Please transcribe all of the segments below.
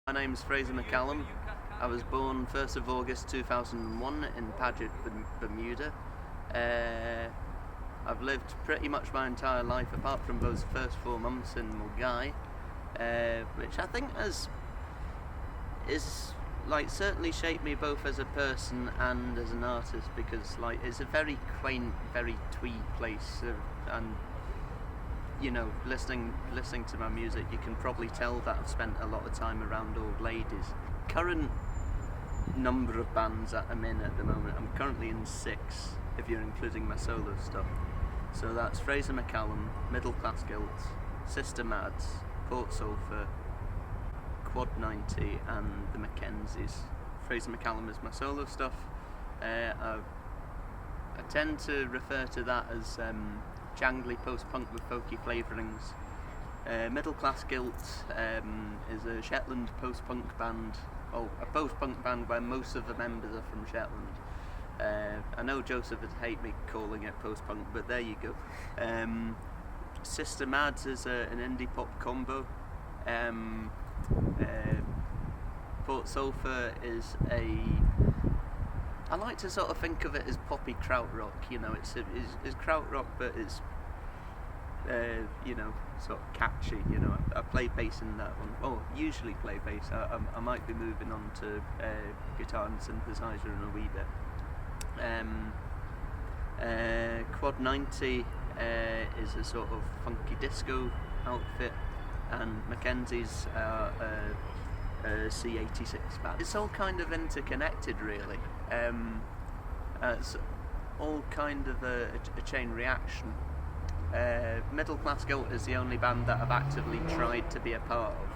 My name's Fraser MacCallum. I was born 1st of August 2001 in Paget, Bermuda. I've lived pretty much my entire life, apart from those first 4 months in Mulgai, which I think is certainly shaped me both as a person and as an artist, because it's a very quaint, very twee place, and listening to my music, you can probably tell that I've spent a lot of time around old ladies. Current number of bands that I'm in at the moment, I'm currently in 6, if you're including my solo stuff. So that's Fraser MacCallum, Middle Class Guilt, Sister Mads, Port Sulphur, Quad 90 and the Mackenzies. Fraser MacCallum is my solo stuff. I tend to refer to that as jangly post-punk with folky flavourings. Middle Class Guilt is a Shetland post-punk band, a post-punk band where most of the members are from Shetland. I know Joseph would hate me calling it post-punk, but there you go. Sister Mads is an indie pop combo. Port Sulphur is I like to sort of think of it as poppy krautrock. It's krautrock, but it's sort of catchy. I play bass in that one. Well, usually play bass. I might be moving on to guitar and synthesizer in a wee bit. Quad 90 is a sort of funky disco outfit, and Mackenzie's are a C86 band. It's all kind of interconnected, really. It's all kind of a chain reaction. Middle Class Guilt is the only band that I've actively tried to be a part of,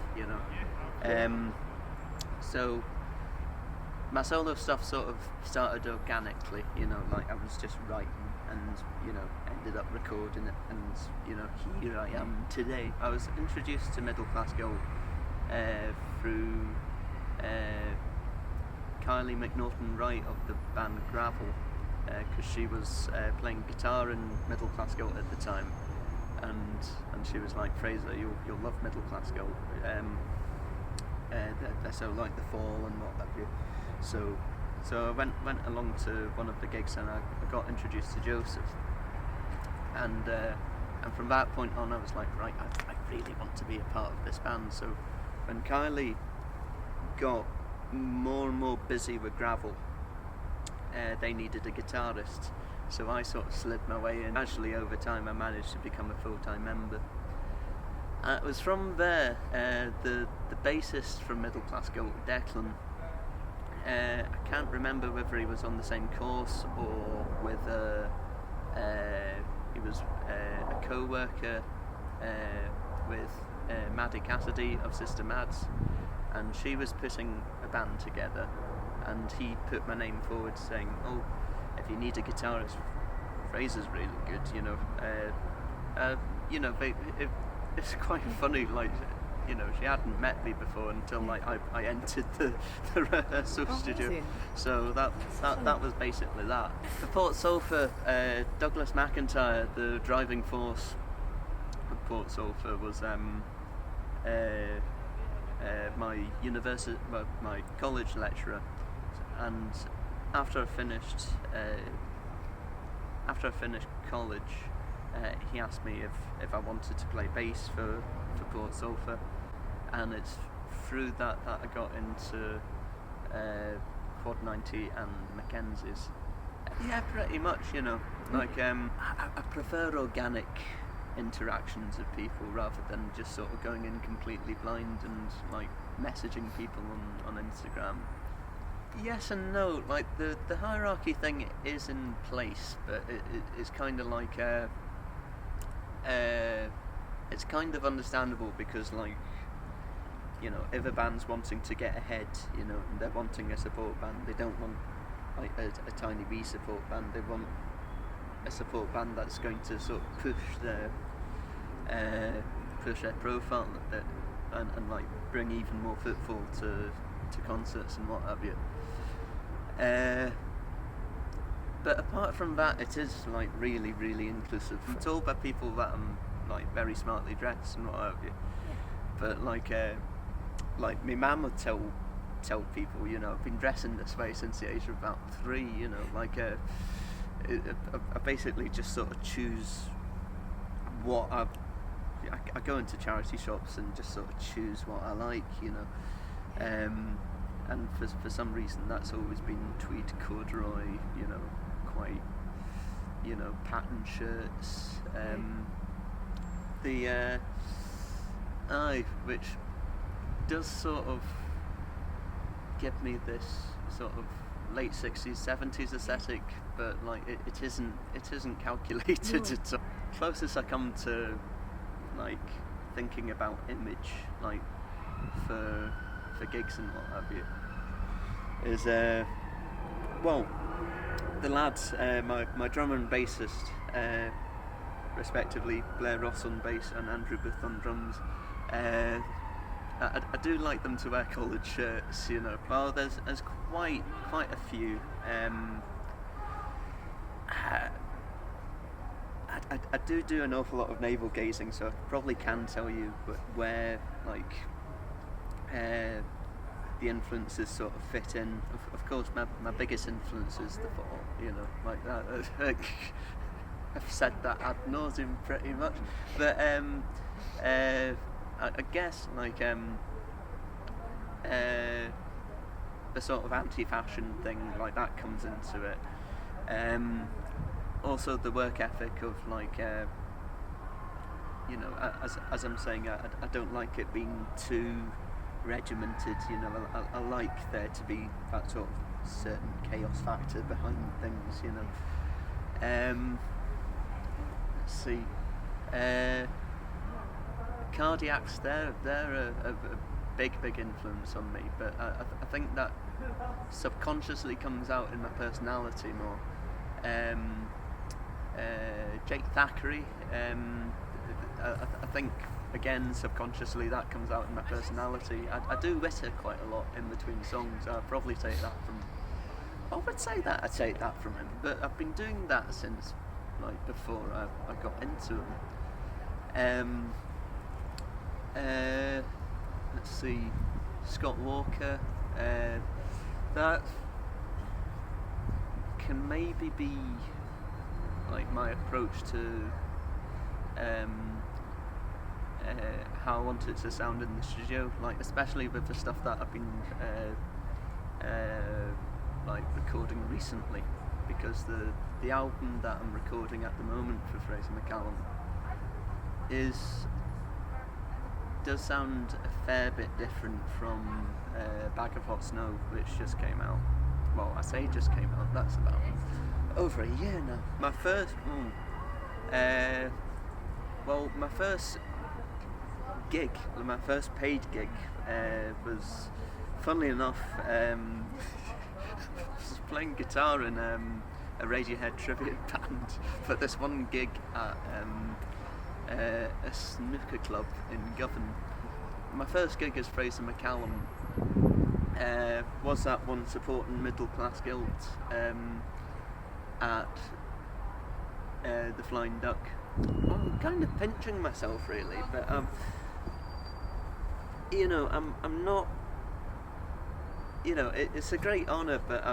so my solo stuff sort of started organically, I was just writing and, ended up recording it, and, here I am today. I was introduced to Middle Class Guilt through Kylie McNaughton-Wright of the band Gravel, because she was playing guitar in Middle Class Guilt at the time, and she was like, Fraser, you'll love Middle Class Guilt. They're so like The Fall and what have you. So I went along to one of the gigs, and I got introduced to Joseph, and from that point on I was like, right, I really want to be a part of this band. So when Kylie got more and more busy with Gravel, they needed a guitarist, so I sort of slid my way in. Actually, over time I managed to become a full-time member. It was from there, the bassist from Middle Class Guilt, Declan, I can't remember whether he was on the same course or whether he was a co-worker with Maddie Cassidy of Sister Mads, and she was putting a band together, and he put my name forward saying, if you need a guitarist, Fraser's really good, it's quite funny, she hadn't met me before until I entered the rehearsal studio. So that was basically that. For Port Sulphur, Douglas McIntyre, the driving force of Port Sulphur, was my college lecturer, and after I finished college, he asked me if I wanted to play bass for Port Sulphur, and it's through that I got into Quad 90 and Mackenzie's. Yeah, pretty much, I prefer organic interactions with people rather than just sort of going in completely blind and messaging people on Instagram. Yes and no. The hierarchy thing is in place, but it's kind of it's kind of understandable, because if a band's wanting to get ahead, and they're wanting a support band, they don't want a tiny wee support band. They want a support band that's going to sort of push their profile and bring even more footfall to concerts and what have you. But apart from that, it is really, really inclusive. I'm told by people that I'm very smartly dressed and what have you. But like my mum would tell people, you know, I've been dressing this way since the age of about 3, you know, like I basically just sort of choose what I go into charity shops and just sort of choose what I like, you know, and for some reason that's always been tweed corduroy, you know, quite, you know, pattern shirts, which does sort of give me this sort of late 60s, 70s aesthetic, but like it isn't calculated at all. Closest I come to like thinking about image, like for gigs and what have you, is well, the lads, my drummer and bassist, respectively Blair Ross on bass and Andrew Booth on drums, I do like them to wear collared shirts, you know. Well, there's quite a few. I do an awful lot of navel gazing, so I probably can tell you where like the influences sort of fit in. Of course, my biggest influence is the Fall, you know, like that. I've said that ad nauseum pretty much, but I guess like the sort of anti-fashion thing, like that comes into it. Also the work ethic of like you know, as I'm saying, I don't like it being too regimented, you know. I like there to be that sort of certain chaos factor behind things, you know. Let's see. Cardiacs, they're a big influence on me, but I think that subconsciously comes out in my personality more. Jake Thackeray, I think again subconsciously that comes out in my personality. I do witter quite a lot in between songs. I'd probably take that from. I would say that I take that from him, but I've been doing that since like before I got into him. Let's see, Scott Walker. That can maybe be like my approach to how I want it to sound in the studio, like especially with the stuff that I've been like recording recently, because the album that I'm recording at the moment for Fraser MacCallum does sound a fair bit different from Bag of Hot Snow, which just came out. Well, I say just came out, that's about over a year now. My first gig, my first paid gig was, funnily enough, I was playing guitar in a Radiohead tribute band for this one gig at a snooker club in Govan. My first gig as Fraser MacCallum was that one supporting middle class guilds at the Flying Duck. I'm kind of pinching myself really, but you know, I'm not, you know, it's a great honour, but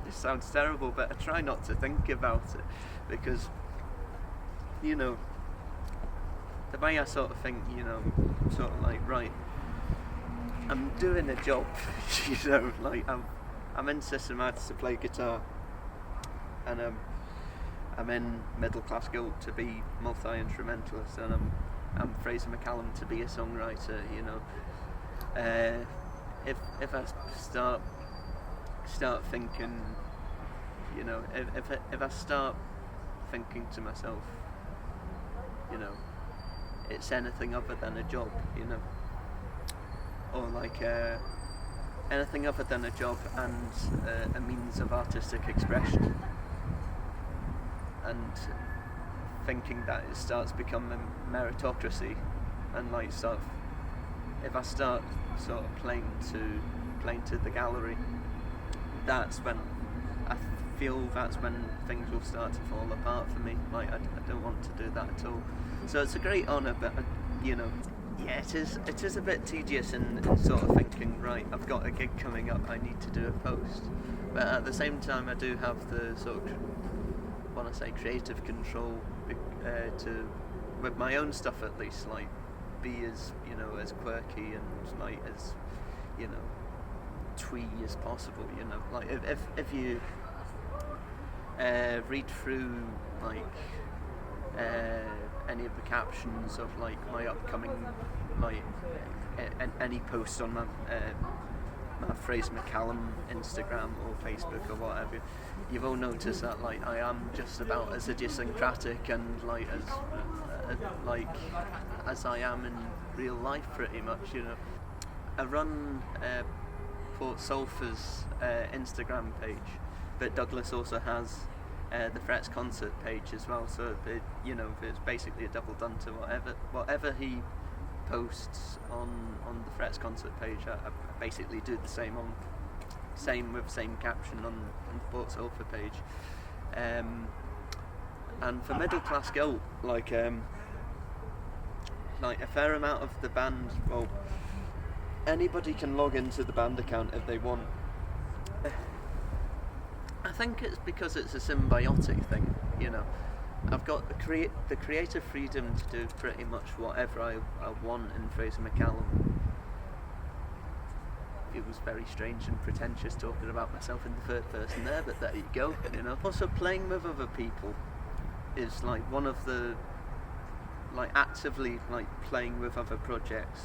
it sounds terrible, but I try not to think about it, because, you know, the way I sort of think, you know, sort of like, right, I'm doing a job, you know, like I'm in Systematics to play guitar, and I'm in Middle Class Guild to be multi-instrumentalist, and I'm Fraser MacCallum to be a songwriter, you know. If I start thinking, you know, if I start thinking to myself, you know, it's anything other than a job, you know, or like anything other than a job and a means of artistic expression, and thinking that it starts becoming meritocracy, and like sort of, if I start sort of playing to the gallery, that's when I feel that's when things will start to fall apart for me. Like I don't want to do that at all. So it's a great honour, but you know, Yeah, it is a bit tedious in sort of thinking, right, I've got a gig coming up, I need to do a post. But at the same time, I do have the sort of, want to say, creative control to, with my own stuff at least, like, be as, you know, as quirky and, like, as, you know, twee as possible, you know. Like, if you read through, like, any of the captions of like my upcoming like any post on my Fraser MacCallum Instagram or Facebook or whatever, you've all noticed that like I am just about as idiosyncratic and like as I am in real life pretty much, you know. I run Port Sulphur's Instagram page, but Douglas also has the Frets concert page as well, so you know, it's basically a double done to whatever he posts on the Frets concert page. I basically do the same with same caption on the Port Sulphur page. And for Middle Class Guilt, like a fair amount of the band, well, anybody can log into the band account if they want. I think it's because it's a symbiotic thing, you know. I've got the creative freedom to do pretty much whatever I want in Fraser MacCallum. It was very strange and pretentious talking about myself in the third person there, but there you go, you know. Also, playing with other people is like one of the, like, actively like playing with other projects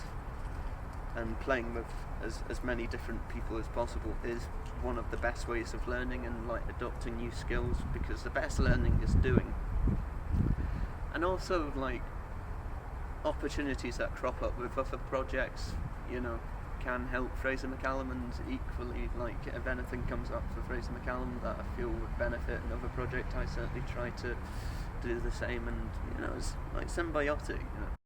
and playing with as many different people as possible is one of the best ways of learning and like adopting new skills, because the best learning is doing. And also like opportunities that crop up with other projects, you know, can help Fraser MacCallum, and equally like if anything comes up for Fraser MacCallum that I feel would benefit another project, I certainly try to do the same, and you know, it's like symbiotic, you know.